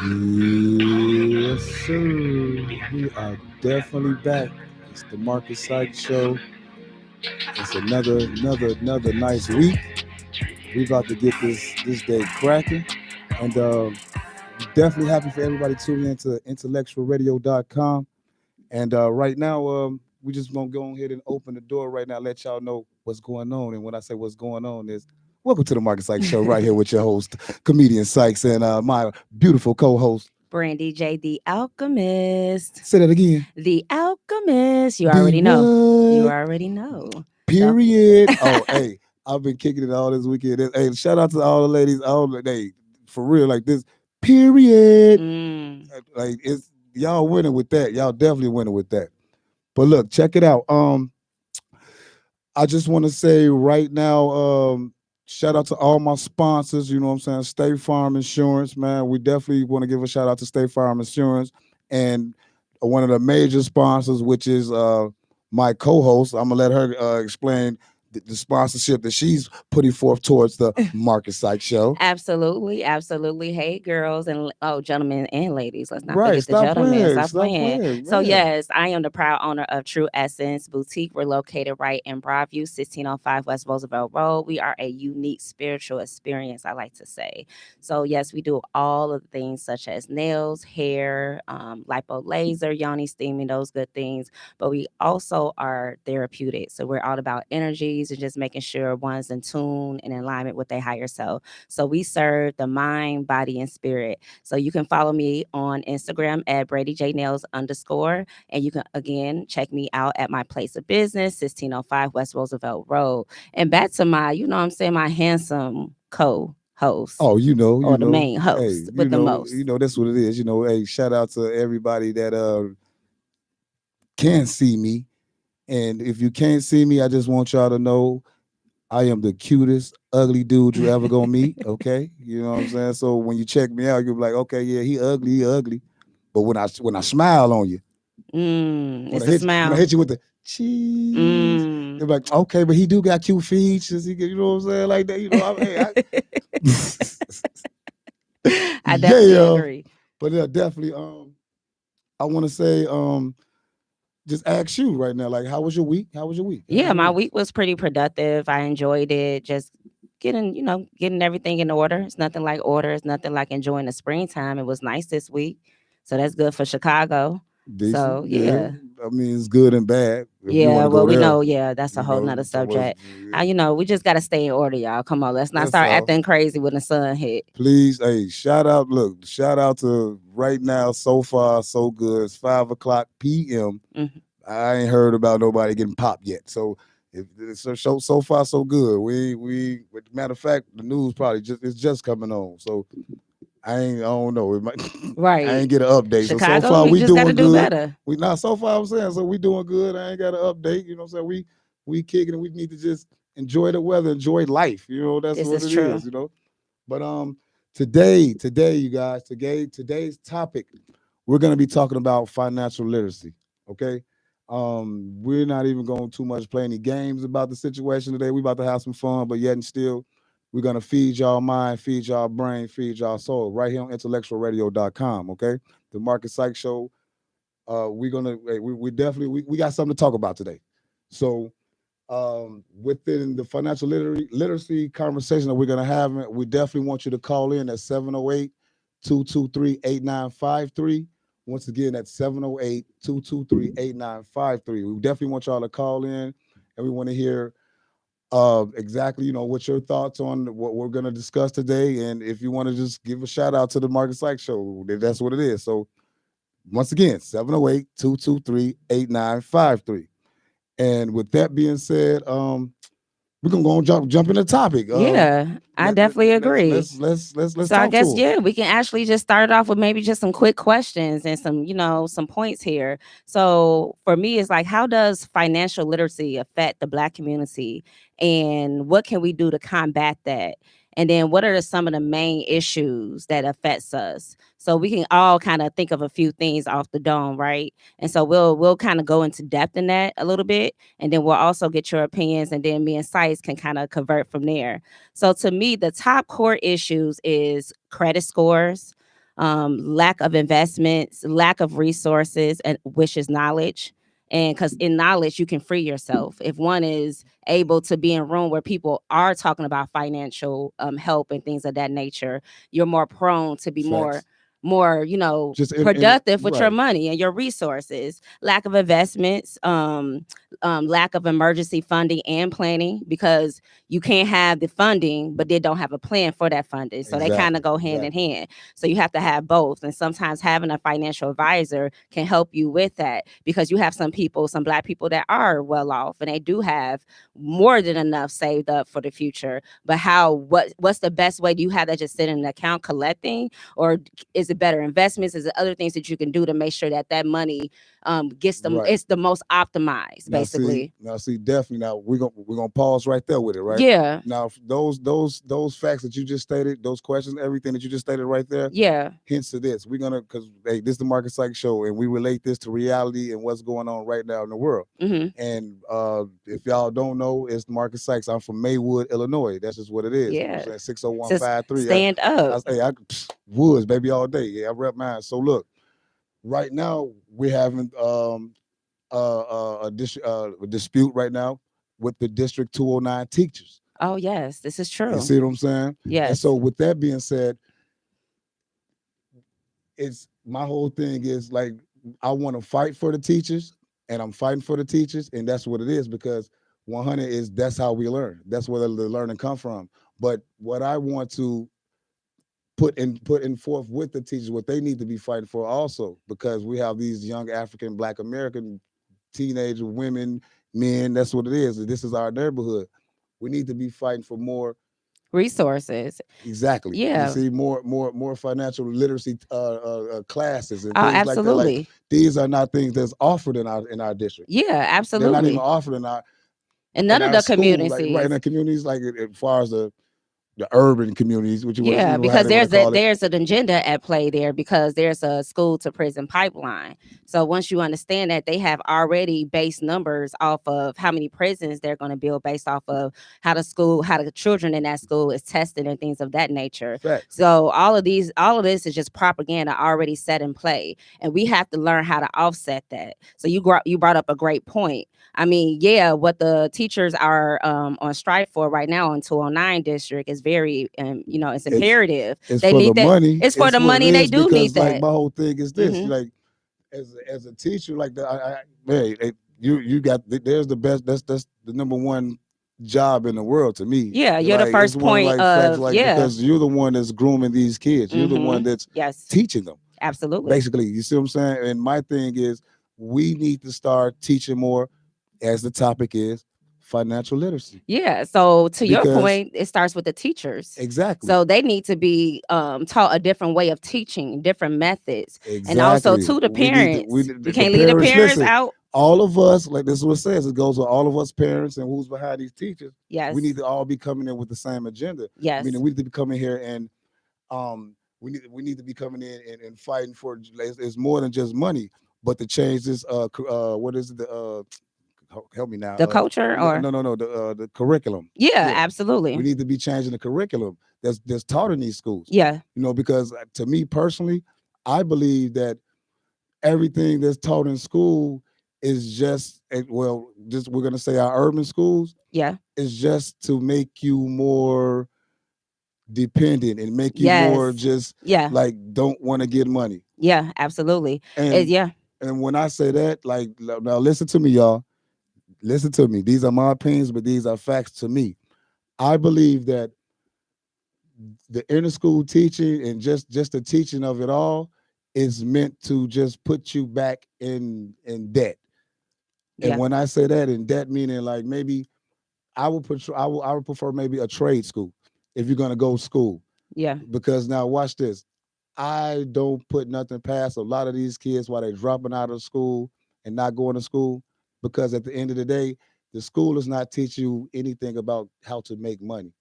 Yes, sir. We are definitely back. It's the Marcus Sykes Show. It's another nice week. We about to get this day cracking, and definitely happy for everybody tuning in to IntellectualRadio.com. And right now, we just gonna go ahead and open the door right now, let y'all know what's going on. And when I say what's going on is, welcome to the Marcus Sykes Show, right here with your host, comedian Sykes, and my beautiful co-host. Brandy J, the Alchemist. Say that again. The Alchemist. You The already know. You what? already know. So, Period. Oh, hey, I've been kicking it all this weekend. Hey, shout out to all the ladies. All the hey, for real, like this. Period. mm, Like it's y'all winning with that. Y'all definitely winning with that. But look, check it out. I just want to say right now, shout out to all my sponsors. You know what I'm saying? State Farm Insurance, man. We definitely want to give a shout out to State Farm Insurance and one of the major sponsors, which is my co-host. I'm gonna let her explain the sponsorship that she's putting forth towards the Market Sykes Show. absolutely. Absolutely. Hey, girls and gentlemen and ladies. Let's not Right? forget the Stop gentlemen. playing. Stop Stop playing. playing. So, Man. yes, I am the proud owner of True Essence Boutique. We're located right in Broadview, 1605 West Roosevelt Road. We are a unique spiritual experience, I like to say. So, yes, we do all of the things such as nails, hair, lipo laser, yoni steaming, those good things. But we also are therapeutic. So we're all about energies and just making sure one's in tune and in alignment with their higher self. So we serve the mind, body, and spirit. So you can follow me on Instagram at Brady J Nails _. And you can again check me out at my place of business, 1605 West Roosevelt Road. And back to my, what I'm saying, my handsome co-host Oh, or the main hey, host with the most. that's what it is. Hey, shout out to everybody that can see me. And if you can't see me, I just want y'all to know I am the cutest, ugly dude you ever gonna meet. Okay, you know what I'm saying. So when you check me out, you'll be like, okay, yeah, he ugly. But when I smile on you, It's a when I smile. hit you with the cheese, Mm. they're like, okay, but he do got cute features. You know what I'm saying, like that. I definitely Yeah. agree. But definitely, I want to say, just ask you right now, like, how was your week? How was your week? How was Yeah, your my week? week was pretty productive. I enjoyed it. Just getting everything in order. It's nothing like order. It's nothing like enjoying the springtime. It was nice this week. So that's good for Chicago. Decent, So yeah. yeah. I mean, it's good and bad if you want Yeah, to well, go we there. know, yeah, that's a whole nother So what's subject. We just got to stay in order, y'all. Come on, let's not that's start all. acting crazy when the sun hit. Please, hey, shout out! Look, shout out to right now. So far, so good. It's 5 o'clock p.m. Mhm. I ain't heard about nobody getting popped yet. So, so far so good. Matter of fact, the news probably it's just coming on. So I don't know. It might, I Right. ain't get an update. So Chicago, far we we just got to doing do good. better. We not so far I'm saying so we doing good. I ain't got an update. You know what I'm saying? We kicking and we need to just enjoy the weather, enjoy life. That's This what is it true. is. But today, you guys, today's topic, we're gonna be talking about financial literacy. Okay. We're not even going to too much play any games about the situation today. We about to have some fun, but yet and still, we're gonna feed y'all mind, feed y'all brain, feed y'all soul right here on IntellectualRadio.com. Okay. The Market Sykes Show. We're gonna we definitely we got something to talk about today. So within the financial literacy conversation that we're going to have, we definitely want you to call in at 708-223-8953. Once again, that's 708-223-8953. We definitely want y'all to call in and we want to hear exactly, what your thoughts on what we're going to discuss today. And if you want to just give a shout out to the Market Sykes Show, that's what it is. So once again, 708-223-8953. And with that being said, we're gonna go and jump in the topic. Yeah, I definitely agree. Let's So I talk guess to him. yeah, we can actually just start it off with maybe just some quick questions and some points here. So for me, it's like, how does financial literacy affect the Black community, and what can we do to combat that? And then what are some of the main issues that affects us? So we can all kind of think of a few things off the dome, right? And so we'll kind of go into depth in that a little bit, and then we'll also get your opinions, and then me and Sykes can kind of convert from there. So to me, the top core issues is credit scores, lack of investments, lack of resources, and which is knowledge. And because in knowledge, you can free yourself. If one is able to be in a room where people are talking about financial help and things of that nature, you're more prone to be Facts. more Just in productive with your right. money and your resources. Lack of investments, lack of emergency funding and planning, because you can't have the funding but they don't have a plan for that funding, so they kind of Exactly. go hand in Exactly. hand. So you have to have both, and sometimes having a financial advisor can help you with that, because you have some Black people that are well off and they do have more than enough saved up for the future. But what's the best way? Do you have that just sitting in an account collecting, or is it better investments? Is it other things that you can do to make sure that that money gets them, Right. it's the most optimized, basically? Now see, definitely. Now we're gonna pause right there with it, right? Yeah, Now those facts that you just stated, those questions, everything that you just stated right there, yeah. hints to this. We're gonna, because hey, this is the Market Sykes show, and we relate this to reality and what's going on right now in the world. Hmm. And if y'all don't know, it's Market Sykes. I'm from Maywood, Illinois. That's just what it is. You know what Yeah. I'm saying? 60153. Stand up. Woods, baby, all day. Yeah, I rep mine. So look, right now we're having a dispute right now with the District 209 teachers. Oh yes, this is You true. see what I'm saying? And Yes. so, with that being said, it's my whole thing is like I want to fight for the teachers, and I'm fighting for the teachers, and that's what it is, because 100 is that's how we learn. That's where the learning come from. But what I want to put in forth with the teachers, what they need to be fighting for also, because we have these young African Black American teenage women, men. That's what it is. This is our neighborhood. We need to be fighting for more. Resources. Exactly. You Yeah. see, more financial literacy classes and Oh, things like that. Like absolutely. these are not things that's offered in our district. Yeah, They're not even absolutely. offered And in none of our the school. Like right in communities. the communities, like as far as the urban communities, which you want to, Yeah, how because they want to call it. there's an agenda at play there, because there's a school to prison pipeline. So once you understand that, they have already based numbers off of how many prisons they're going to build based off of how the children in that school is tested and things of that nature. Facts. So all of this is just propaganda already set in play, and we have to learn how to offset that. So you brought up a great point. I mean, yeah, what the teachers are on strike for right now in 209 district is very, it's It's imperative. it's They for the need that. money. It's for It's the what it money. They is, do need because like that. my whole thing is this. Hmm. Like as a teacher, like hey, you got there's the best. That's the number one job in the world to me. Yeah, you're the Like it's first one of point like facts, of, like yeah. because you're the one that's grooming these kids. You're the Hmm. one that's Yes, teaching them. absolutely. Basically, you see what I'm saying? And my thing is, we need to start teaching more, as the topic is financial literacy, Yeah. So to your because point, it starts with the teachers. exactly, So they need to be taught a different way of teaching, different methods, and also exactly. to the We parents. need We the can't leave the parents. parents Listen, out. all of us, like this is what it says. It goes with all of us parents and who's behind these teachers. We Yes. need to all be coming in with the same agenda. Meaning Yes. we need to be coming here and we need to be coming in and fighting for. It's more than just money, but to change this. What is it? Help me now. The culture, or No. The curriculum. yeah, Yeah, we absolutely. need to be changing the curriculum that's taught in these schools. Yeah. Because to me personally, I believe that everything that's taught in school is just just we're gonna say our urban schools Yeah. is just to make you more dependent and make you more Yes. just Yeah. like don't want to get money. Yeah, absolutely. And Yeah. and when I say that, like now listen to me, y'all. Listen to me. These are my opinions, but these are facts to me. I believe that the inner school teaching and just the teaching of it all is meant to just put you back in debt. And Yeah. when I say that in debt, meaning like maybe I would prefer maybe a trade school if you're gonna go to school. Yeah. Because now watch this. I don't put nothing past a lot of these kids while they're dropping out of school and not going to school, because at the end of the day, the school does not teach you anything about how to make money,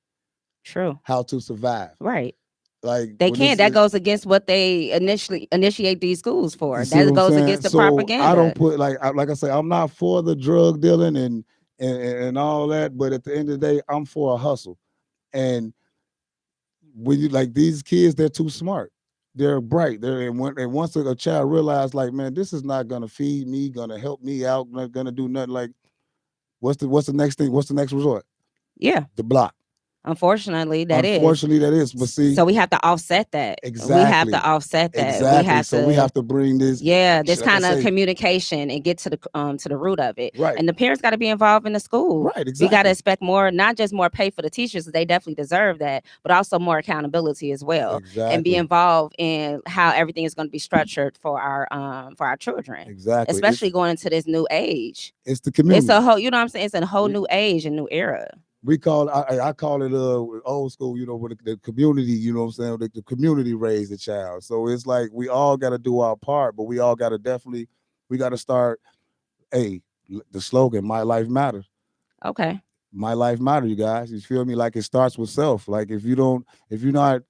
True. how to survive. Right. Like They when can't. this That is, goes against what they initially initiate these schools you for. see what That I'm goes saying? against the So I don't propaganda. put like I say, I'm not for the drug dealing and all that, but at the end of the day, I'm for a hustle. And when you like these kids, they're too smart. they're bright. And once a child realizes, like, man, this is not gonna feed me, gonna help me out, not gonna do nothing. Like, what's the next thing? What's the next resort? Yeah. The block. Unfortunately, that is. Unfortunately, that is. But see, So we have to offset that. We have to exactly, offset that. We exactly. have So we to, have to bring this, yeah, this like I kind of say, communication and get to the root of it. right, And the parents got to be involved in the school. right, We got to exactly, expect more, not just more pay for the teachers, they definitely deserve that, but also more accountability as well, and be exactly, involved in how everything is going to be structured for our children, exactly. especially going into this new age. It's the It's community. a whole, you know what I'm saying? It's a whole We, new age and new era. we call I call it old school, with the community, what I'm saying, the community raised the child. So it's like we all got to do our part, but we all got to definitely, we got to start, hey, the slogan, my life matters. Okay. My life matter, you guys. You feel me? Like, it starts with self. Like, if you're not,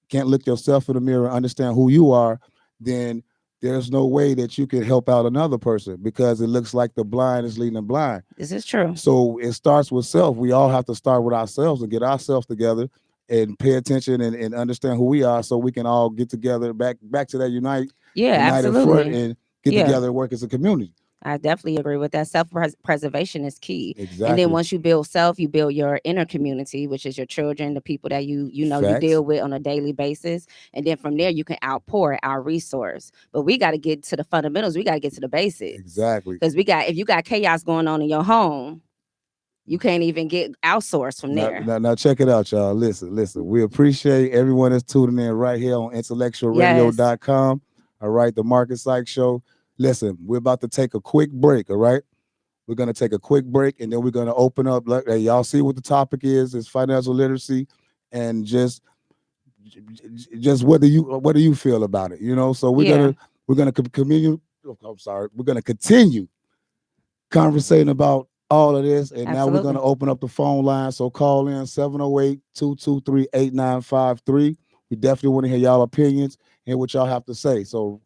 can't look yourself in the mirror and understand who you are, then there's no way that you can help out another person, because it looks like the blind is leading the blind. This is true. So it starts with self. We all have to start with ourselves and get ourselves together and pay attention and understand who we are, so we can all get together, back to that Yeah, united front, absolutely. and get Yeah. together and work as a community. I definitely agree with that. Self-preservation is key. And then Exactly. once you build self, you build your inner community, which is your children, the people that you Facts. deal with on a daily basis. And then from there, you can outpour our resource. But we got to get to the fundamentals. We got to get to the basics. Exactly. Because if you got chaos going on in your home, you can't even get outsourced from there. Now check it out, y'all. Listen. We appreciate everyone that's tuning in right here on Yes. IntellectualRadio.com. All right, the Marcus Sykes Show. Listen, we're about to take a quick break, all right? We're going to take a quick break, and then we're going to open up. Hey, y'all see what the topic is. It's financial literacy, and just what do you feel about it? So we're gonna continue. I'm sorry. We're gonna continue conversating about all of this, and now we're going to open up the phone line. So call in 708-223-8953. We definitely want to hear y'all opinions and what y'all have to say. So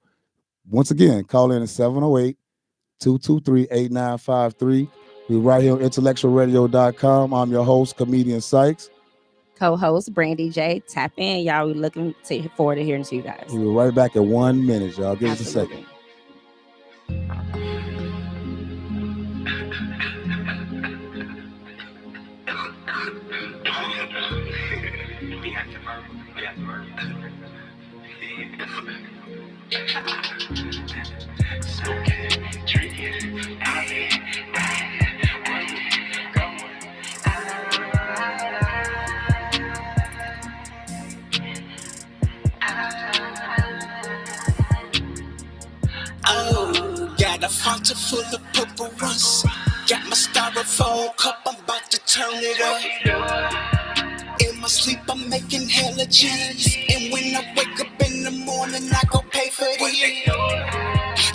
once again, call in at 708-223-8953. We're right here on IntellectualRadio.com. I'm your host, comedian Sykes. Co-host Brandy J. Tap in, y'all. We're looking forward to hearing to you guys. We'll be right back in 1 minute, y'all. Give us a second. Got a fountain full of purple runs. Got my styrofoam cup, I'm about to turn it up. In my sleep, I'm making hella cheese. And when I wake up in the morning, I go pay for these.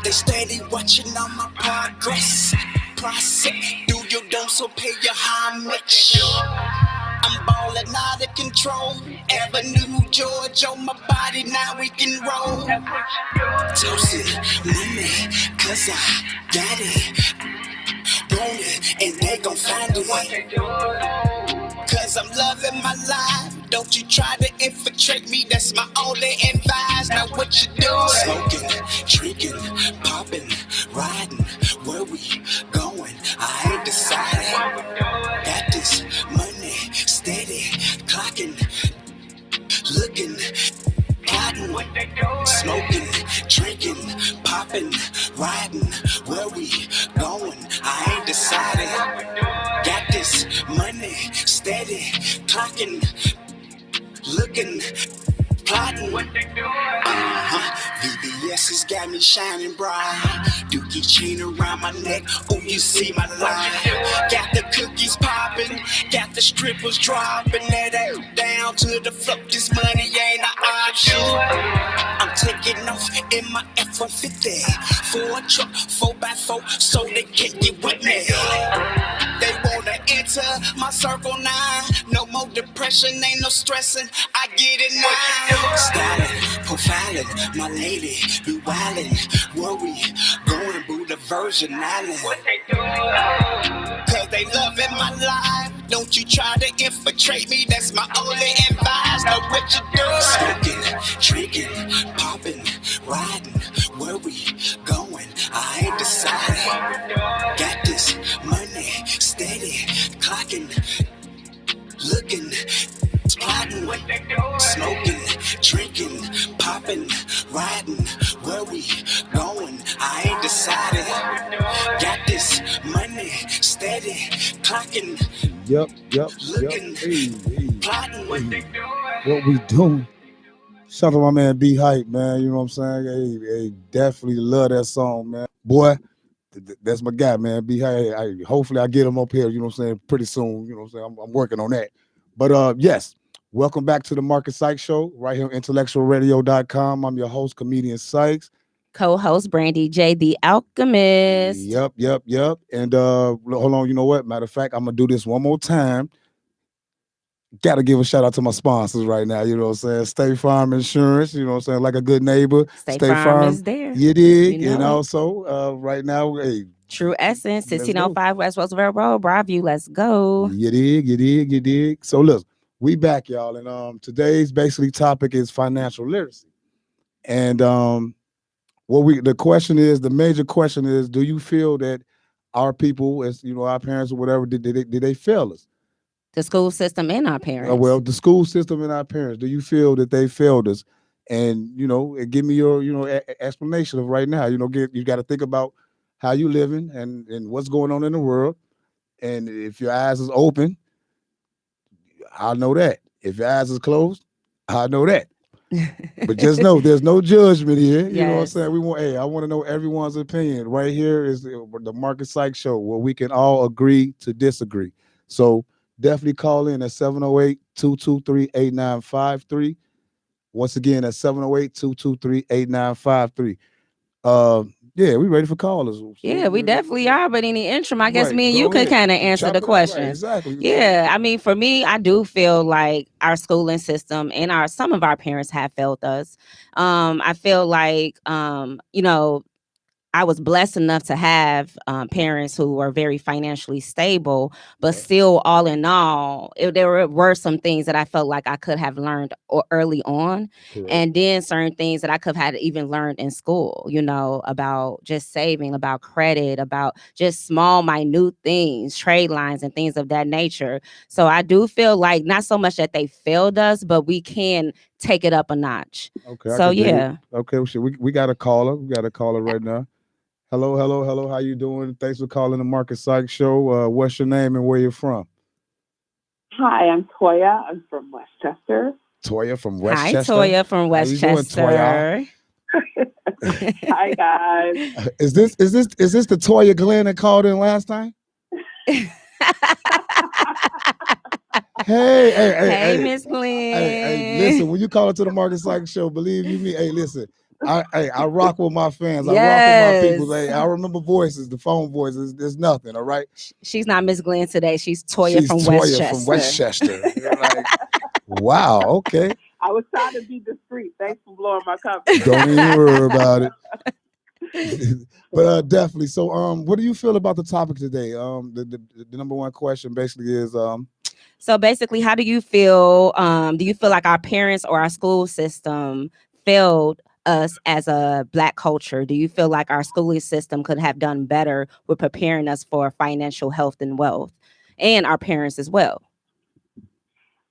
They steady watching all my progress. Process, do your dumb, so pay your homage. I'm ballin' out of control. Avenue, George on my body, now we can roll. Toasting money, cause I got it. Want it, and they gon' find it. Cause I'm loving my life. Don't you try to infiltrate me, that's my only advice. Now what you doing? Smoking, drinking, popping, riding. Where we going? I ain't decided. Got this money, steady, clocking, looking, plotting, smoking, drinking, popping, riding. Where we going? I ain't decided. Got this money, steady, clocking, looking, plotting. VVS has got me shining bright. Dookie chain around my neck. Oh, you see my line. Got the cookies popping, got the strippers dropping that ass down to the floor. This money ain't an option. I'm taking off in my F-150 for a truck 4x4, so they can't get with me. They wanna enter my circle now. No more depression, ain't no stressing. I get it now. Styling, profiling, my lady be wildin'. Where we going, boo, the Virgin Island. Cause they loving my life. Don't you try to infiltrate me, that's my only advice. Know what you do? Smoking, drinking, popping, riding. Where we going? I ain't decided. Got this money steady, clocking, looking, plotting, smoking, drinking, popping, riding. Where we going? I ain't decided. Got this money steady, clocking, Yep. looking, Hey. plotting. What we doing? Shout out to my man B Hype, man. You know what I'm saying? Hey, definitely love that song, man. Boy, that's my guy, man. B Hype. Hopefully I get him up here, you know what I'm saying, pretty soon. You know what I'm saying? I'm working on that. But yes, welcome back to the Marcus Sykes Show, right here on IntellectualRadio.com. I'm your host, comedian Sykes. Co-host Brandy J, the Alchemist. Yep. And hold on, you know what? Matter of fact, I'm gonna do this one more time. Gotta give a shout out to my sponsors right now. You know what I'm saying? State Farm Insurance. You know what I'm saying? Like a good neighbor. State Farm is there. You dig? You know And it. also, right now, hey, True Essence, let's 1605 West Roosevelt Road, Broadview. Let's go. you dig. So look, we back, y'all, and today's basically topic is financial literacy. And the major question is, do you feel that our people, as you know, our parents or whatever, did they fail us? The school system and our parents. Well, the school system and our parents, do you feel that they failed us? And give me your explanation of right now. You got to think about how you living and what's going on in the world. And if your eyes is open, I know that. If your eyes is closed, I know that. But just know there's no judgment here. You know what I'm Yes. saying? I want to know everyone's opinion. Right here is the Marcus Sykes Show, where we can all agree to disagree. So definitely call in at 708-223-8953. Once again, at 708-223-8953. Yeah, we ready for callers. So Yeah, we definitely are. But in the interim, I guess Right, me and go you could ahead. kind of answer Chop the it up. Right, questions. exactly. Yeah, I mean, for me, I do feel like our schooling system and some of our parents have failed us. I feel like I was blessed enough to have parents who were very financially stable, but still, all in all, there were some things that I felt like I could have learned early on. Correct. And then certain things that I could have had even learned in school, about just saving, about credit, about just small, minute things, trade lines and things of that nature. So I do feel like not so much that they failed us, but we can take it up a notch. Okay. So yeah. Okay. We got a caller. We got a caller right now. Hello. How you doing? Thanks for calling the Marcus Sykes Show. What's your name and where you're from? Hi, I'm Toya. I'm from Westchester. Toya from Hi, Westchester. Toya from How you doing, Westchester. Hi, guys. Is this the Toya Glenn that called in last time? Hey, Miss Glenn. Hey, listen, when you call into the Marcus Sykes Show, believe you me, hey, listen, I rock with my fans. I rock with my people. Hey, I remember voices, the phone voices. There's nothing, all right? She's not Miss Glenn today. She's Toya from Westchester. From Westchester. You're like, wow, okay. I was trying to be discreet. Thanks for blowing my cover. Don't even worry about it. But definitely. So, what do you feel about the topic today? The number one question basically is, So basically, how do you feel? Do you feel like our parents or our school system failed us as a Black culture? Do you feel like our schooling system could have done better with preparing us for financial health and wealth, and our parents as well?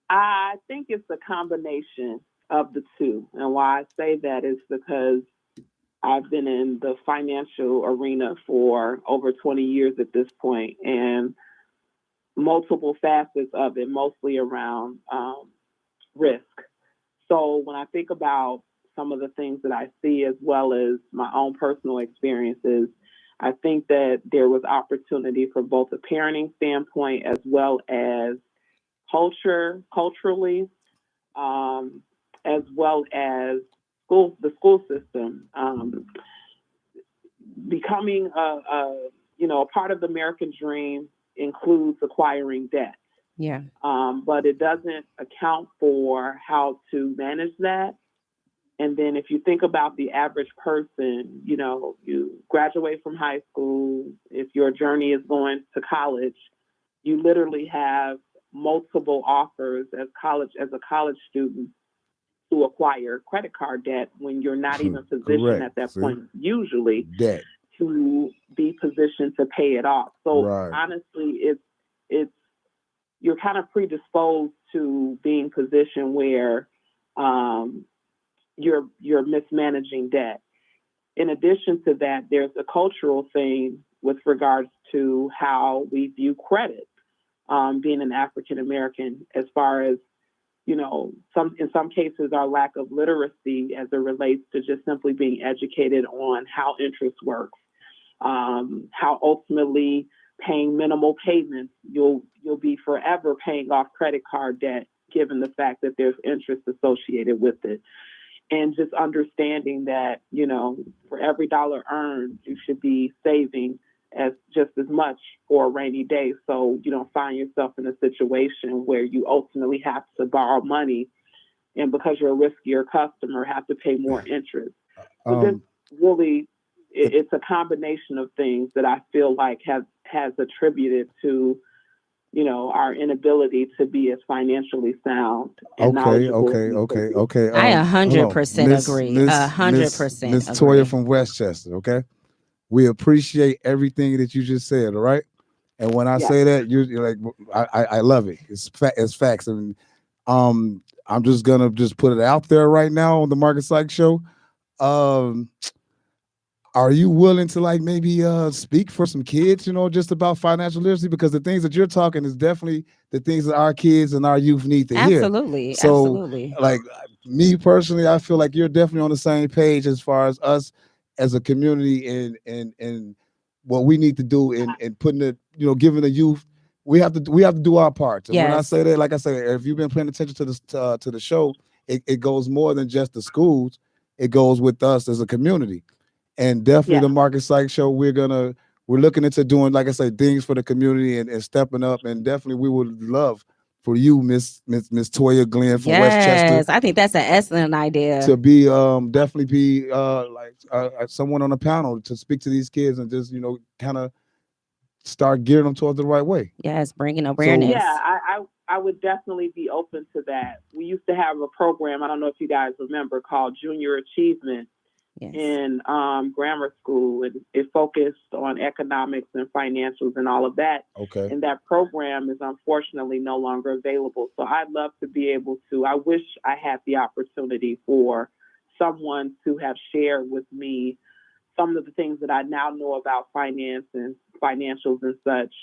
I think it's a combination of the two. And why I say that is because I've been in the financial arena for over 20 years at this point, and multiple facets of it, mostly around risk. So when I think about some of the things that I see, as well as my own personal experiences, I think that there was opportunity from both a parenting standpoint as well as culturally, as well as the school system. Becoming a part of the American dream includes acquiring debt. Yeah. But it doesn't account for how to manage that. And then if you think about the average person, you graduate from high school, if your journey is going to college, you literally have multiple offers as a college student to acquire credit card debt when you're not even positioned Correct. at that See? point, usually Debt. to be positioned to pay it off. So Right. honestly, it's you're kind of predisposed to being positioned where you're mismanaging debt. In addition to that, there's a cultural thing with regards to how we view credit, being an African American, as far as, you know, in some cases, our lack of literacy as it relates to just simply being educated on how interest works, how ultimately paying minimal payments, you'll be forever paying off credit card debt, given the fact that there's interest associated with it. And just understanding that, you know, for every dollar earned, you should be saving just as much for a rainy day, so you don't find yourself in a situation where you ultimately have to borrow money, and because you're a riskier customer, have to pay more interest. So this really, it's a combination of things that I feel like has attributed to, you know, our inability to be as financially sound and knowledgeable. Okay. I hold on. 100% agree. Miss 100% Miss agree. Toya from Westchester. Okay, we appreciate everything that you just said. All right, and when I Yes. say that, you're like, I love it. It's facts, and I'm just gonna just put it out there right now on the Market Sykes Show. Um, are you willing to like maybe speak for some kids, you know, just about financial literacy? Because the things that you're talking is definitely the things that our kids and our youth need to hear. Absolutely. So, Absolutely. like me personally, I feel like you're definitely on the same page as far as us as a community and what we need to do in putting it, you know, giving the youth. We have to do our parts. And when I Yes. say that, like I said, if you've been paying attention to the show, it goes more than just the schools. It goes with us as a community. And definitely Yeah. the Market Sykes Show, we're looking into doing, like I say, things for the community and stepping up. And definitely we would love for you, Miss Toya Glenn from Westchester, Yes. I think that's an excellent idea. to be definitely be someone on a panel to speak to these kids and just, you know, kind of start gearing them towards the right way. Yes. Bringing awareness. Yeah, I would definitely be open to that. We used to have a program, I don't know if you guys remember, called Junior Achievement Yes. in grammar school. It focused on economics and financials and all of that. Okay. And that program is unfortunately no longer available. So I'd love to be able to, I wish I had the opportunity for someone to have shared with me some of the things that I now know about finance and financials and such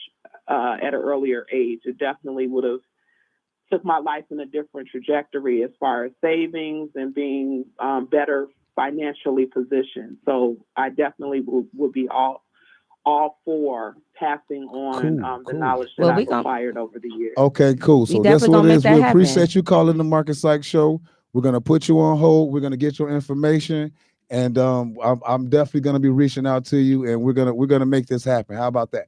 at an earlier age. It definitely would have took my life in a different trajectory as far as savings and being better financially positioned. So I definitely would be all for passing on the Cool. knowledge that Well, I've acquired over the years. Okay, cool. We So that's definitely what gonna it make is. that We happen. appreciate you calling the Market Sykes Show. We're gonna put you on hold. We're gonna get your information, and I'm definitely gonna be reaching out to you, and we're gonna make this happen. How about that?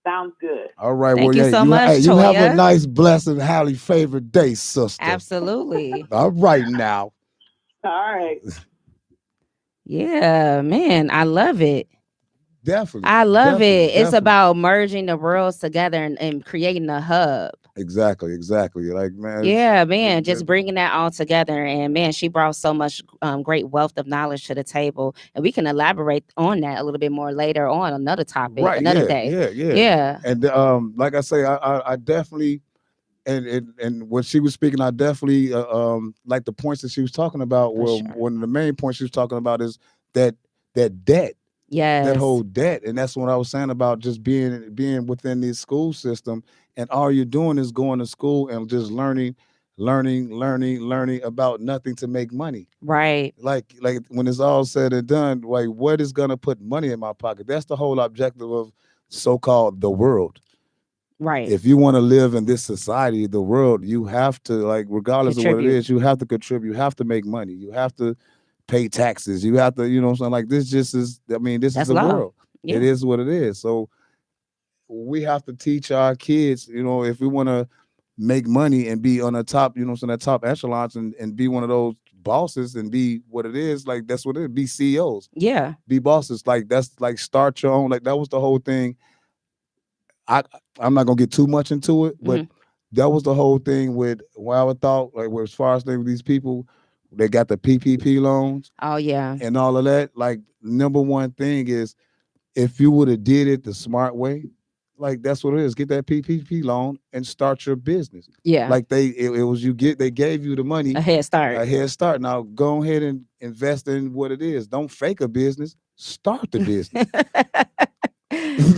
Sounds good. All right. Thank Well, you yeah, so much, you have a Toya. nice, blessed, highly favored day, sister. Absolutely. All right now. All right. Yeah, man. I love it. Definitely. I love definitely, it. It's definitely. about merging the worlds together and creating a hub. Exactly. Like, man. Yeah, man, just bringing that all together. And man, she brought so much great wealth of knowledge to the table. And we can elaborate on that a little bit more later on another topic, Right. another Yeah. day. Yeah. Yeah. And like I say, I definitely and when she was speaking, I definitely like the points that she was talking about. For Well, sure. one of the main points she was talking about is that debt. Yes. That whole debt, and that's what I was saying about just being within the school system, and all you're doing is going to school and just learning about nothing to make money. Right. Like when it's all said and done, like what is gonna put money in my pocket? That's the whole objective of so-called the world. Right. If you want to live in this society, the world, you have to, like, regardless of what it Contribute. is, you have to contribute, you have to make money, you have to pay taxes, you have to, you know what I'm saying? Like this just is, I mean, this is That's the law. world. Yeah. It is what it is. So we have to teach our kids, you know, if we want to make money and be on the top, you know what I'm saying, that top echelons and be one of those bosses and be what it is, like that's what it is, be CEOs, Yeah. be bosses. Like that's like start your own, like that was the whole thing. I'm not gonna get too much into it, but that was the whole thing with what I thought, like, as far as these people, they got the PPP loans Oh yeah. and all of that. Like, number one thing is, if you would have did it the smart way, like, that's what it is. Get that PPP loan and start your business. Yeah. Like, it was they gave you the money, A head start. a head start. Now go ahead and invest in what it is. Don't fake a business. Start the business.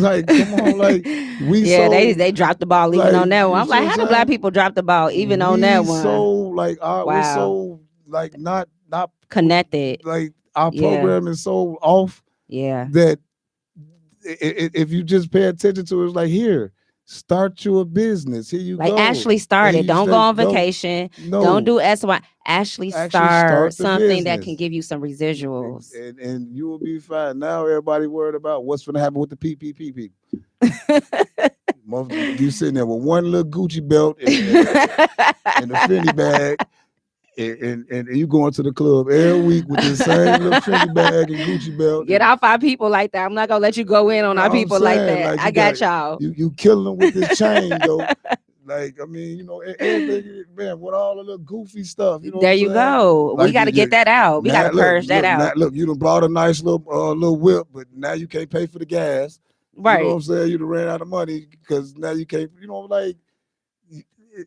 Like, come on, like, we yeah, so they dropped the ball even like, on that one. you I'm see what like, I'm how do black saying? people drop the ball even on We that one? so like we're Wow. so like not Connected. like our Yeah. program is so off Yeah. that if you just pay attention to it, it's like, here, start you a business. Here you Like go. actually start And it. you Don't go say, on don't vacation. no Don't do SY. Actually start the something that can business. give you some residuals. And you will be fine. Now everybody worried about what's going to happen with the PPP people. You sitting there with one little Gucci belt and a Fendi bag, and you going to the club every week with the same little Fendi bag and Gucci belt. Get off our people like that. I'm not gonna let you go in on our people like that. Like, I got y'all. You killing them with this chain though. Like, I mean, everything, man, with all the little goofy stuff. You know There what I'm you saying? go. Like, We got to get that out. We got to purge that out. Look, you done brought a nice little whip, but now you can't pay for the gas. Right. You know what I'm saying? You done ran out of money because now you can't. Like,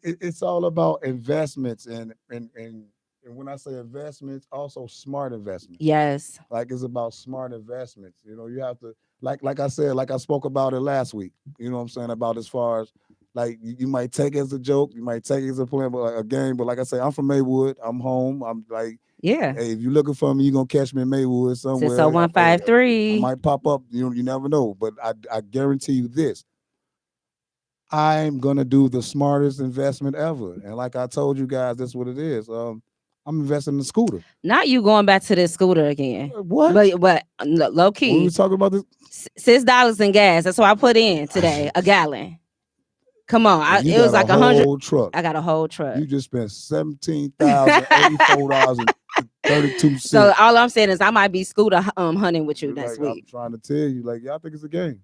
it's all about investments and when I say investments, also smart investments. Yes. Like, it's about smart investments. You have to, like I said, like I spoke about it last week. You know what I'm saying, about as far as, like, you might take it as a joke, you might take it as a plan, but a game. But like I say, I'm from Maywood. I'm home. I'm like, yeah. Hey, if you're looking for me, you're gonna catch me in Maywood somewhere. 60153. I might pop up. You never know. But I guarantee you this. I'm gonna do the smartest investment ever. And like I told you guys, that's what it is. I'm investing in a scooter. Not you going back to this scooter again. What? But low key. When we were talking about this, $6 in gas. That's what I put in today. A gallon. Come on, it was like 100. Truck. I got a whole truck. You just spent $17,084.32. So all I'm saying is I might be scooter hunting with you next week. I'm trying to tell you, like, y'all think it's a game.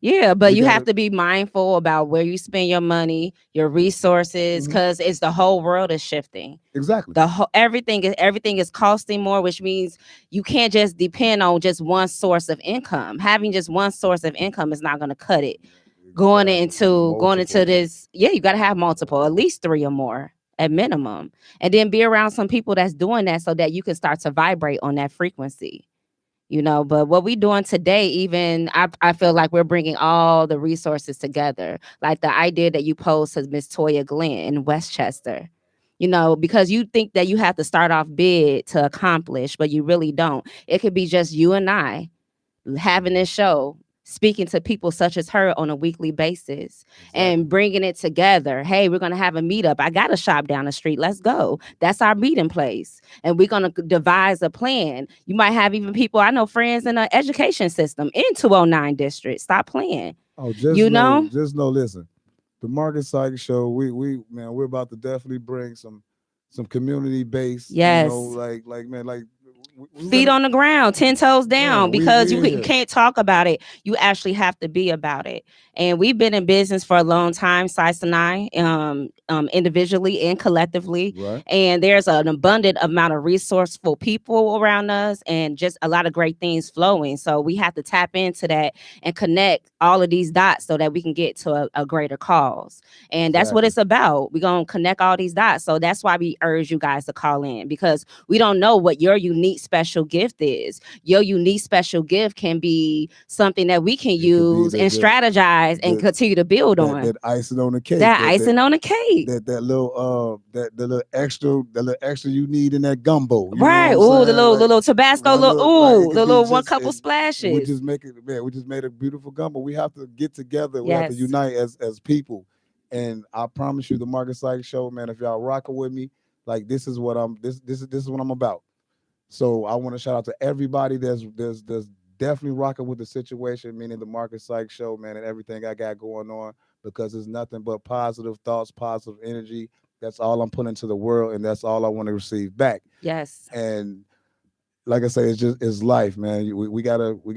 Yeah, but you have to be mindful about where you spend your money, your resources, because it's the whole world is shifting. Exactly. Everything is costing more, which means you can't just depend on just one source of income. Having just one source of income is not going to cut it. Going into this, you got to have multiple, at least 3 or more at minimum, and then be around some people that's doing that so that you can start to vibrate on that frequency. But what we're doing today, even I feel like we're bringing all the resources together, like the idea that you posed to Miss Toya Glenn in Westchester. Because you think that you have to start off big to accomplish, but you really don't. It could be just you and I having this show, speaking to people such as her on a weekly basis, and bringing it together. Hey, we're going to have a meetup. I got a shop down the street. Let's go. That's our meeting place. And we're going to devise a plan. You might have even people, I know friends in the education system in 209 district. Stop playing. Oh, just know, listen, the Marcus Sykes show, we're about to definitely bring some community based, yes, feet on the ground, 10 toes down, because you can't talk about it. You actually have to be about it. And we've been in business for a long time, Sykes and I, individually and collectively. Right. And there's an abundant amount of resourceful people around us and just a lot of great things flowing. So we have to tap into that and connect all of these dots so that we can get to a greater cause. And that's what it's about. We're going to connect all these dots. So that's why we urge you guys to call in, because we don't know what your unique special gift is. Your unique special gift can be something that we can use and strategize and continue to build on. That icing on the cake. That icing on the cake. That little extra you need in that gumbo. Right. Ooh, the little Tabasco, the little 1 couple splashes. We just made a beautiful gumbo. We have to get together. We have to unite as people. And I promise you, the Marcus Sykes show, man, if y'all rocking with me, like, this is what I'm about. So I want to shout out to everybody that's definitely rocking with the situation, meaning the Marcus Sykes show, man, and everything I got going on, because it's nothing but positive thoughts, positive energy. That's all I'm putting into the world, and that's all I want to receive back. Yes. And like I say, it's life, man. We gotta live. We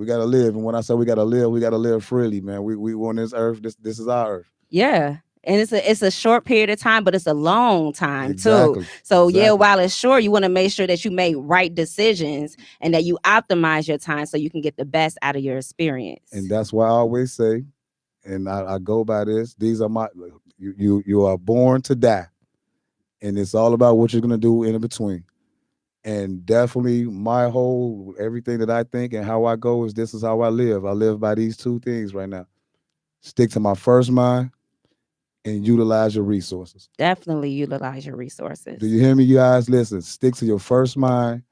gotta live. And when I say we gotta live freely, man. We on this earth. This is our earth. Yeah. And it's a short period of time, but it's a long time too. Exactly. So yeah, Exactly. while it's short, you want to make sure that you make right decisions and that you optimize your time so you can get the best out of your experience. And that's why I always say, and I go by this. These are my you are born to die, and it's all about what you're gonna do in between. And definitely, my whole everything that I think and how I go is this is how I live. I live by these two things right now: stick to my first mind and utilize your resources. Definitely utilize your Do resources. you hear me, you guys? Listen, stick to your first mind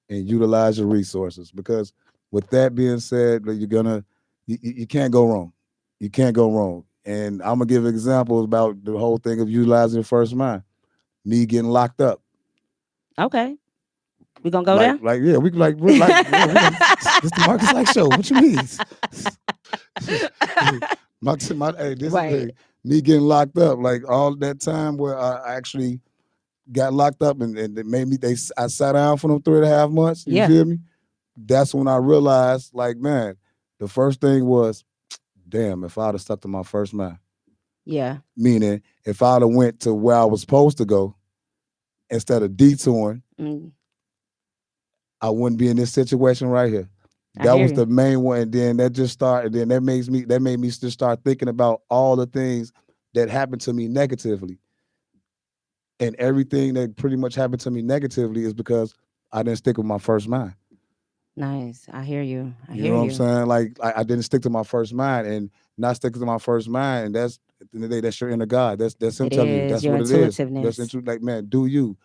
and utilize your resources. Because with that being said, you're gonna you can't go wrong. You can't go wrong. And I'm gonna give examples about the whole thing of utilizing your first mind. Me getting locked up. Okay. We gonna go there? Yeah, we're like yeah, this the Marcus Like show. What you mean? Hey, this Right. hey, me getting locked up, like all that time where I actually got locked up and it made me I sat down for them 3.5 months. You Yeah. feel me? That's when I realized, like, man, the first thing was, damn, if I'd have stuck to my first mind. Yeah. Meaning if I'd have went to where I was supposed to go instead of detouring, Mm, I wouldn't be in this situation right here. I That hear was you. the main one. And then that just started, then that made me just start thinking about all the things that happened to me negatively. And everything that pretty much happened to me negatively is because I didn't stick with my first mind. Nice. I hear you. I You know hear what I'm you. saying? Like I didn't stick to my first mind, and not sticking to my first mind, and that's at the end of the day, that's your inner God. That's him It telling you is that's your what it is. intuitiveness. Like, man, do you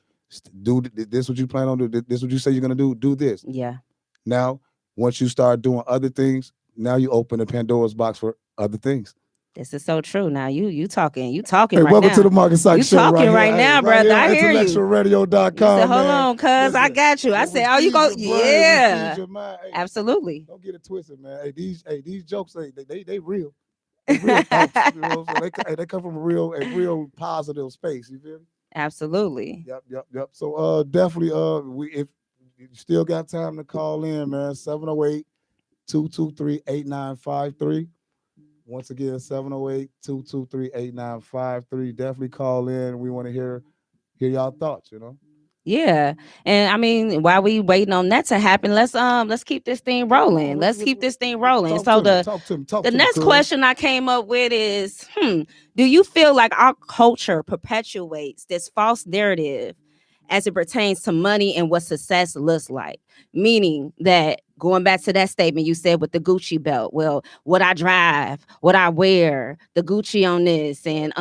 do this? What you plan on do? This what you say you're gonna do? Do this. Yeah. Now, once you start doing other things, now you open the Pandora's box for other things. This is so true. Now you talking Hey, right welcome to the now. Market You Sykes show right talking here. right Hey, now, right brother. here on I hear you. You said, IntellectualRadio.com, hold man. on, cuz I Listen, got you. I when we said, oh, you feed go, your brain, we feed yeah. your mind. Hey, Absolutely. don't get it twisted, man. These jokes, they real. They real thoughts. You know what I'm saying? They come from a real positive space. You feel me? Absolutely. Yep. So definitely we if you still got time to call in, man, 708-223-8953. Once again, 708-223-8953. Definitely call in. We want to hear y'all thoughts, you know. Yeah. And I mean, while we waiting on that to happen, let's keep this thing Come rolling. on, Let's keep this thing rolling. talk So to me. the Talk to me. the Talk to me, next cuz. question I came up with is, do you feel like our culture perpetuates this false narrative as it pertains to money and what success looks like? Meaning that going back to that statement you said with the Gucci belt, well, what I drive, what I wear, the Gucci on this, and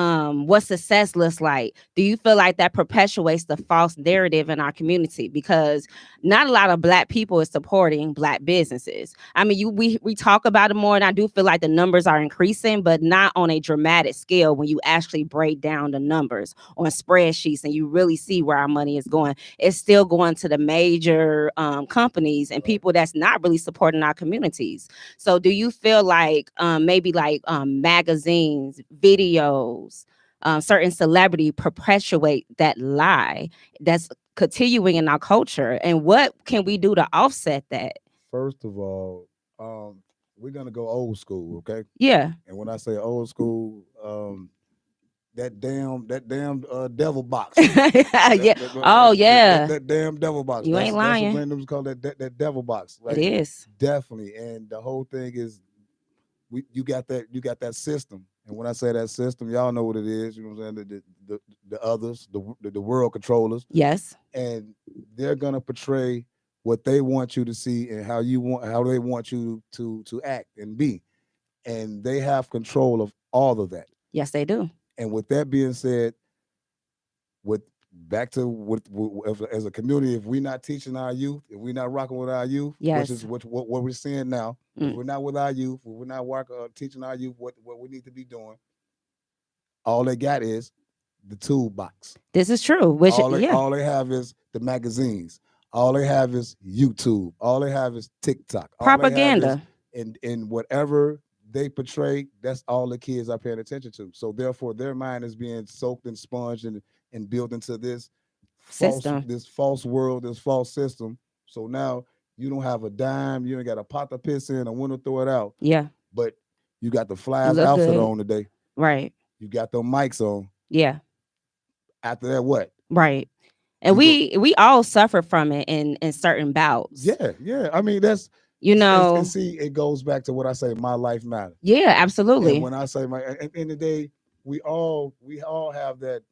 what success looks like. Do you feel like that perpetuates the false narrative in our community? Because not a lot of Black people is supporting Black businesses. I mean, we talk about it more, and I do feel like the numbers are increasing, but not on a dramatic scale when you actually break down the numbers on spreadsheets and you really see where our money is going. It's still going to the major companies and people that's not really supporting our communities. So do you feel like maybe like magazines, videos, certain celebrity perpetuate that lie that's continuing in our culture? And what can we do to offset that? First of all, we're gonna go old school, okay? Yeah. And when I say old school, that damn devil box. Yeah. Oh yeah. That damn devil box. You ain't That's what lying. randoms call that devil box. It Like is. definitely. And the whole thing is you got that system. And when I say that system, y'all know what it is. You know what I'm saying? The others, the world controllers, Yes. and they're gonna portray what they want you to see and how they want you to act and be. And they have control of all of that. Yes, they do. And with that being said, with back to as a community, if we're not teaching our youth, if we're not rocking with our youth, which Yes. is what we're seeing now, if Mm. we're not with our youth, if we're not teaching our youth what we need to be doing, all they got is the toolbox. This is true. Which yeah. All they have is the magazines. All they have is YouTube. All they have is TikTok. All they have is Propaganda. in whatever they portray, that's all the kids are paying attention to. So therefore, their mind is being soaked and sponged and built into System. this false world, this false system. So now you don't have a dime, you ain't got a pot to piss in, a window throw it out, Yeah. but you got the You flyest look outfit good. on today. Right. You got them mics on. Yeah. After that, what? Right. And we all suffer from it in certain bouts. Yeah. I mean, that's and see, it goes back to what I say. My life matters. Yeah, absolutely. And when I say at the end of the day, we all have that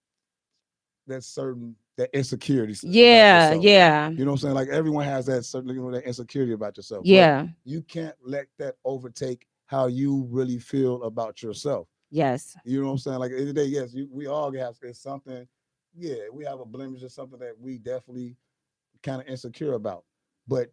certain that insecurity. Yeah. You know what I'm saying? Like everyone has that certain that insecurity about yourself. Yeah. But you can't let that overtake how you really feel about yourself. Yes. You know what I'm saying? Like at the end of the day, yes, we all have something. Yeah, we have a blemish or something that we definitely kind of insecure about, but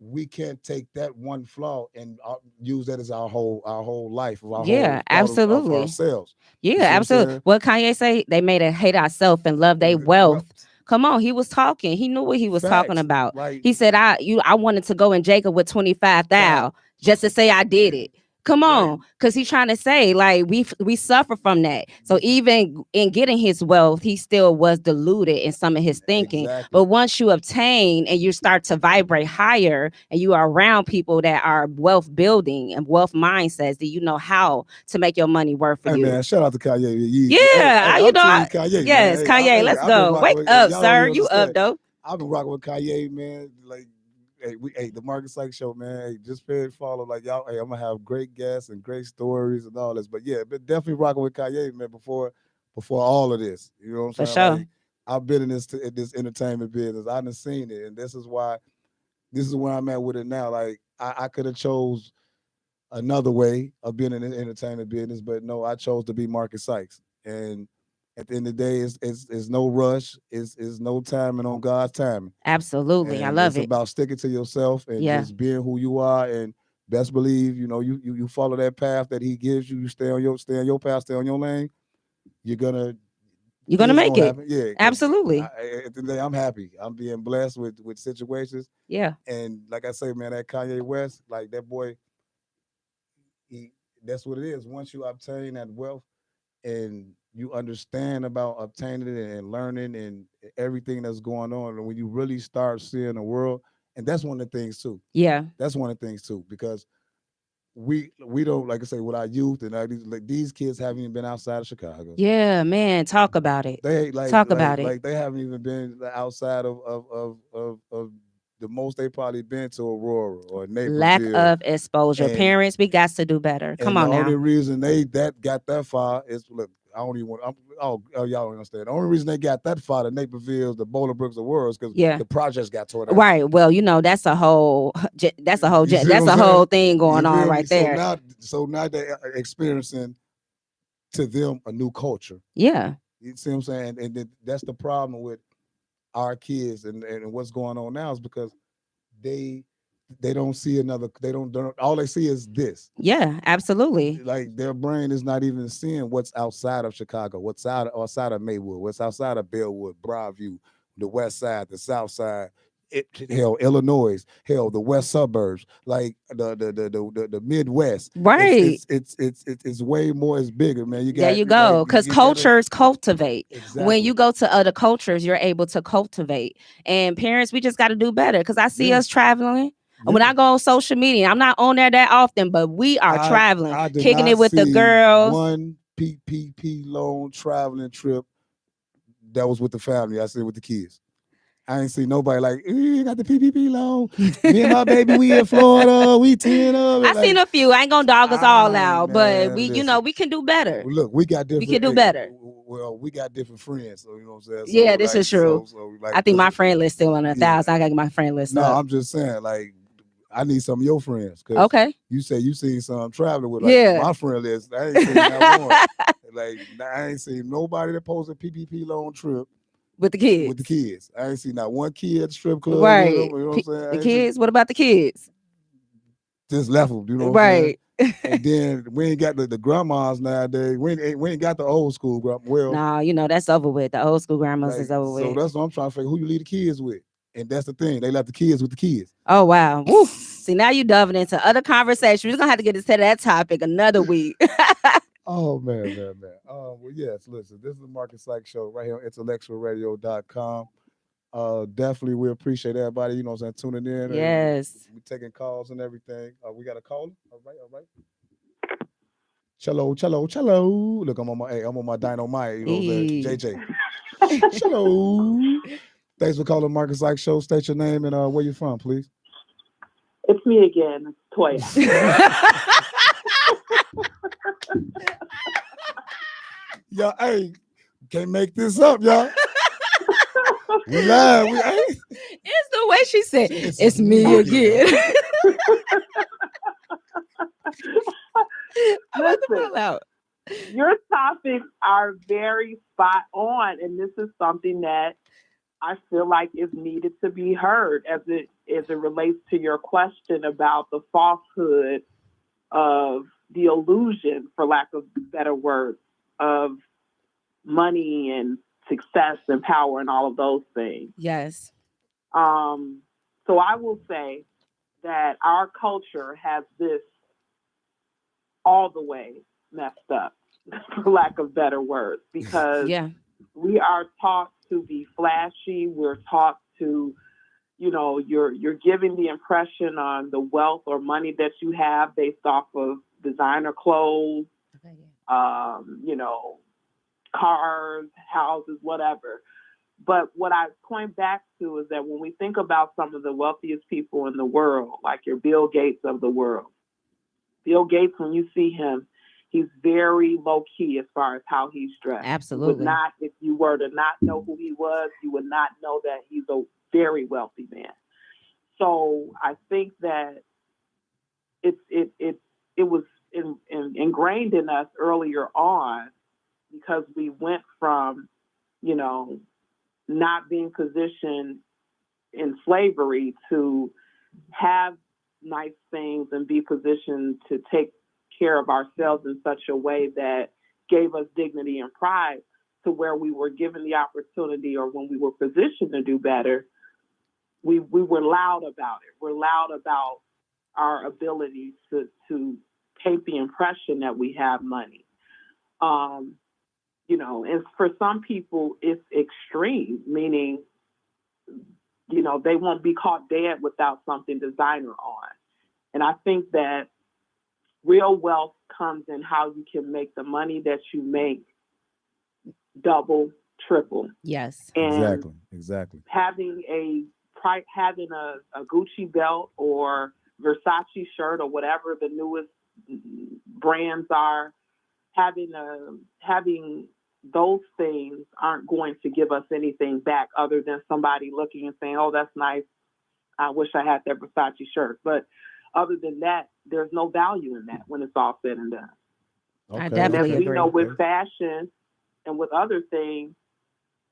we can't take that one flaw and use that as our whole life of our whole absolutely of ourselves. Yeah, absolutely. What Kanye say? They made us hate ourselves and love their wealth. Come on, he was talking. He knew what he was talking about. Right. He said, I wanted to go in Jacob with 25,000 just to say I did it. Come on, because he's trying to say like we suffer from that. So even in getting his wealth, he still was deluded in some of his thinking. Exactly. But once you obtain and you start to vibrate higher, and you are around people that are wealth building and wealth mindsets, do you know how to make your money work for you? Man, shout out to Kanye. Yeah, you know, Kanye. Yes, man. Kanye. Let's go. Wake up, sir. You up though? I've been rocking with Kanye, man. Like. Hey, the Marcus Sykes show, man. Hey, just follow like y'all. Hey, I'm gonna have great guests and great stories and all this. But yeah, but definitely rocking with Kanye, man. Before all of this, you know what I'm saying? For sure. Like, I've been in this entertainment business. I've seen it, and this is where I'm at with it now. Like I could have chose another way of being in the entertainment business, but no, I chose to be Marcus Sykes. And at the end of the day, it's no rush. It's no timing on God's timing. Absolutely. And I love it. It's about sticking to yourself and just being who you are. And best believe, you know, you follow that path that he gives you. You stay on your path, stay on your lane. You're gonna make it. Happen. Yeah, absolutely. At the end of the day, I'm happy. I'm being blessed with situations. Yeah. And like I say, man, that Kanye West, like that boy, that's what it is. Once you obtain that wealth and you understand about obtaining it and learning and everything that's going on, and when you really start seeing the world, and that's one of the things too. Yeah, that's one of the things too, because we don't, like I say, with our youth and these kids haven't even been outside of Chicago. Yeah, man, talk about it. They about it. Like they haven't even been outside of the most they probably been to Aurora or Naperville. Lack of exposure. Parents, we got to do better. Come on now. The only reason they got that far is, look, I don't even want. Y'all don't understand. The only reason they got that far, the Naperville's, the Bolingbrook's, the Worlds, because the projects got torn down. Right. Well, you know, that's a whole thing going on right there. So now they're experiencing to them a new culture. Yeah. You see what I'm saying? And that's the problem with our kids and what's going on now is because they don't see another. They don't. All they see is this. Yeah, absolutely. Like their brain is not even seeing what's outside of Chicago, what's outside of Maywood, what's outside of Bellwood, Broadview, the West Side, the South Side, Illinois, the West suburbs, like the Midwest. Right. It's way more. It's bigger, man. There you go. Because cultures cultivate. Exactly. When you go to other cultures, you're able to cultivate. And parents, we just got to do better. Because I see us traveling. When I go on social media, I'm not on there that often, but we are traveling, kicking it with the girls. One PPP loan traveling trip that was with the family. I said with the kids. I ain't see nobody like, you got the PPP loan. Me and my baby, we in Florida. We 10 up. I seen a few. I ain't gonna dog us all out, but we, listen, we can do better. Look, we got different. We can do better. Well, we got different friends, so you know what I'm saying. So, this is true. I think my friend list still on 1,000. I gotta get my friend list. No, I'm just saying, like, I need some of your friends. Okay. You say you seen some traveling with my friend list. I ain't seen that one. Like, I ain't seen nobody that posted PPP loan trip with the kids. I ain't seen not one kid at the strip club. Right. You know what I'm saying? The kids. What about the kids? Just left them. You know what I'm saying? And then we ain't got the grandmas nowadays. We ain't got the old school grandma. Well, no, that's over with. The old school grandmas is over with. So that's what I'm trying to figure. Who you leave the kids with? And that's the thing. They left the kids with the kids. Oh, wow. Woo. See, now you delving into other conversations. We're going to have to get into that topic another week. Oh, man. Well, yes, listen, this is the Marcus Sykes Show right here on IntellectualRadio.com. Definitely, we appreciate everybody, you know what I'm saying, tuning in. Yes. We're taking calls and everything. We got a caller? All right. Cello, cello, cello. Look, I'm on my dynamite, you know, Hey. JJ. Cello. Thanks for calling Marcus Sykes Show. State your name and where you from, please. It's me again, it's Toya. Y'all, hey, can't make this up, y'all. We live. It's the way she said, it's me again. Listen, your topics are very spot on, and this is something that I feel like is needed to be heard as it relates to your question about the falsehood of the illusion, for lack of better words, of money and success and power and all of those things. Yes. So I will say that our culture has this all the way messed up, for lack of better words, because we are taught to be flashy. We're taught to, you're giving the impression on the wealth or money that you have based off of designer clothes, cars, houses, whatever. But what I point back to is that when we think about some of the wealthiest people in the world, like your Bill Gates of the world, Bill Gates, when you see him, he's very low key as far as how he's dressed. Absolutely. You would not, if you were to not know who he was, you would not know that he's a very wealthy man. So I think that it was ingrained in us earlier on because we went from, not being positioned in slavery to have nice things and be positioned to take care of ourselves in such a way that gave us dignity and pride, to where we were given the opportunity, or when we were positioned to do better, we were loud about it. We're loud about our ability to paint the impression that we have money. And for some people, it's extreme, meaning, they won't be caught dead without something designer on. And I think that real wealth comes in how you can make the money that you make double, triple. Yes. And exactly. Having a Gucci belt or Versace shirt or whatever the newest brands are, having those things aren't going to give us anything back other than somebody looking and saying, oh, that's nice. I wish I had that Versace shirt. But other than that, there's no value in that when it's all said and done. Okay. I definitely agree. We know with fashion and with other things,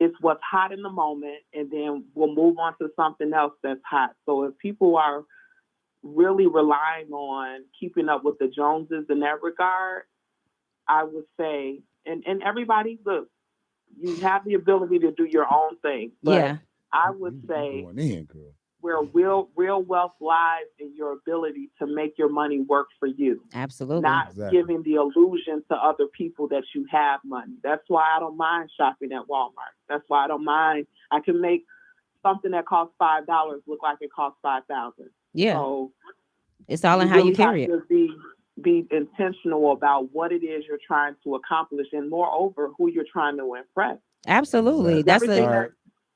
it's what's hot in the moment, and then we'll move on to something else that's hot. So if people are really relying on keeping up with the Joneses in that regard, I would say, and everybody, look, you have the ability to do your own thing. But I would say where real wealth lies in your ability to make your money work for you. Absolutely. Not giving the illusion to other people that you have money. That's why I don't mind shopping at Walmart. That's why I don't mind. I can make something that costs $5 look like it costs $5,000. Yeah. So it's all in how you carry it. Be intentional about what it is you're trying to accomplish, and moreover, who you're trying to impress. Absolutely. Exactly.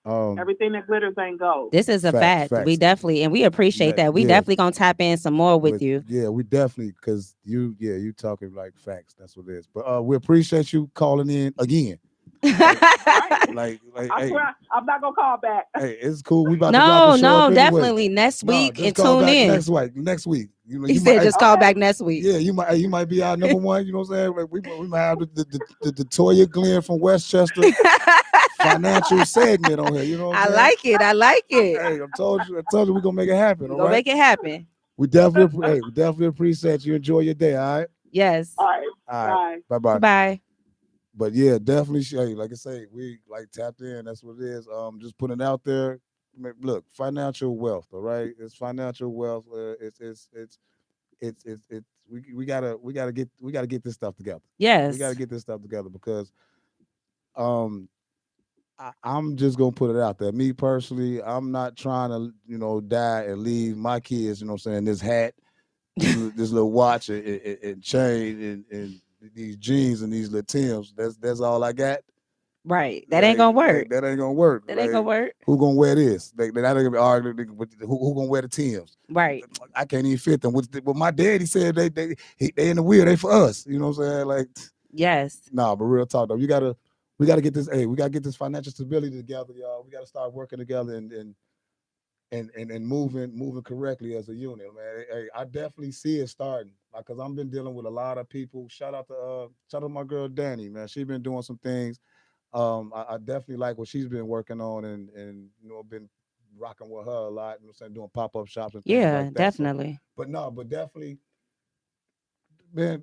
Everything that glitters ain't gold. This is a fact. We definitely, and we appreciate that. We definitely gonna tap in some more with you. Yeah, we definitely, because you talking like facts. That's what it is. But we appreciate you calling in again. like I swear, I'm not gonna call back. Hey, it's cool. We about to wrap the show up definitely anyway. next week and call tune back in next week. He said just call back next week. Yeah, you might be our number one. You know what I'm saying? Like, we might have the Toya Glenn from Westchester financial segment on here. You know what I'm saying? I like it. Hey, I told you we're gonna make it happen. We're gonna make it happen. We definitely appreciate you. Enjoy your day. All right. Yes. All right. Bye. Bye. But yeah, definitely. Like I say, we tapped in. That's what it is. Just putting it out there. Look, financial wealth. All right, it's financial wealth. We gotta get this stuff together. Yes, we gotta get this stuff together because, I'm just gonna put it out there. Me personally, I'm not trying to die and leave my kids. You know what I'm saying? This hat, this little watch and chain and these jeans and these little Timbs. That's all I got. Right. That ain't gonna work. That ain't gonna work. That ain't gonna work. Who gonna wear this? They not gonna argue who gonna wear the Timbs. Right. I can't even fit them. But my daddy said they in the wheel. They for us. You know what I'm saying? Like, yes. Nah, but real talk though. We gotta get this. Hey, we gotta get this financial stability together, y'all. We gotta start working together and moving correctly as a unit, man. Hey, I definitely see it starting because I've been dealing with a lot of people. Shout out to my girl Danny, man. She's been doing some things. I definitely like what she's been working on and been rocking with her a lot. You know what I'm saying? Doing pop-up shops and things like that. Definitely. So, but definitely, man,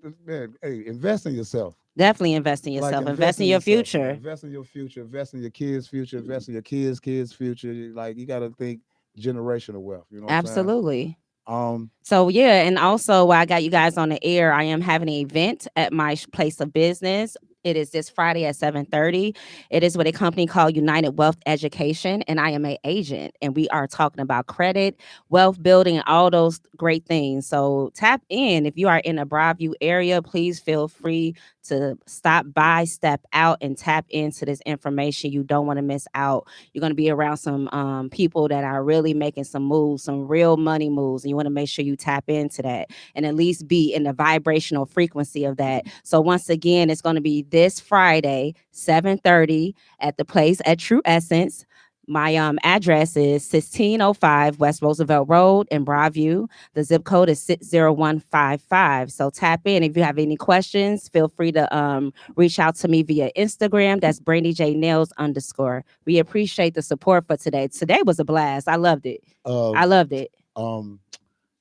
hey, invest in yourself. Definitely invest in yourself. Invest in your future. Man. Invest in your future. Invest in your kids' future. Invest in your kids' future. Like, you got to think generational wealth. You know what Absolutely. I'm saying? So yeah, and also while I got you guys on the air, I am having an event at my place of business. It is this Friday at 7:30. It is with a company called United Wealth Education, and I am an agent. And we are talking about credit, wealth building, and all those great things. So tap in. If you are in the Broadview area, please feel free to stop by, step out, and tap into this information. You don't want to miss out. You're going to be around some people that are really making some moves, some real money moves. And you want to make sure you tap into that and at least be in the vibrational frequency of that. So once again, it's going to be this Friday, 7:30 at the place at True Essence. My address is 1605 West Roosevelt Road in Broadview. The zip code is 60155. So tap in. If you have any questions, feel free to reach out to me via Instagram. That's Brandy J Nails _. We appreciate the support for today. Today was a blast. I loved it. I loved it.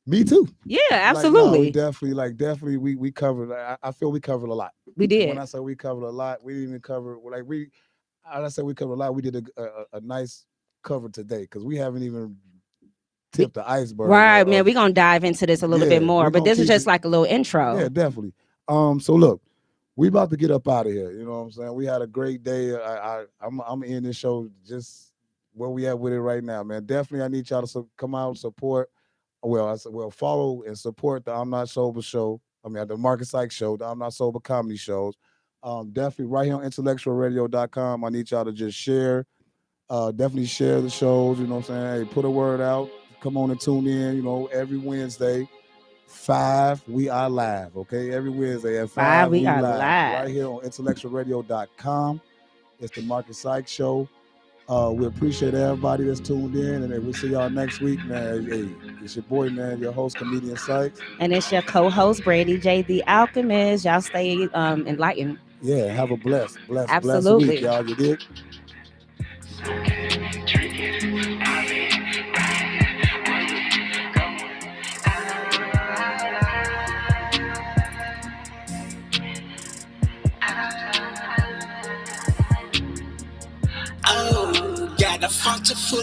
Me too. Yeah, absolutely. Like, no, we definitely we covered. I feel we covered a lot. We did. When I say we covered a lot, we didn't even cover I said we covered a lot. We did a nice cover today because we haven't even tipped the iceberg. Right, man. We're gonna dive into this a little bit more, but this is just like a little intro. Yeah, definitely. So look, we about to get up out of here. You know what I'm saying? We had a great day. I'm in this show just where we at with it right now, man. Definitely, I need y'all to come out and support. Follow and support the I'm Not Sober show. The Marcus Sykes show, the I'm Not Sober comedy shows. Definitely right here on IntellectualRadio.com. I need y'all to just share. Definitely share the shows. You know what I'm saying? Hey, put a word out. Come on and tune in. You know, every Wednesday, 5 we are live. Okay, every Wednesday at 5 we are live. Right here on IntellectualRadio.com. It's the Marcus Sykes show. We appreciate everybody that's tuned in, and we'll see y'all next week, man. Hey, it's your boy, man, your host, comedian Sykes. And it's your co-host, Brandy J, the Alchemist. Y'all stay enlightened. Yeah, have a blessed Absolutely. week, y'all. You dig? Oh, got a font full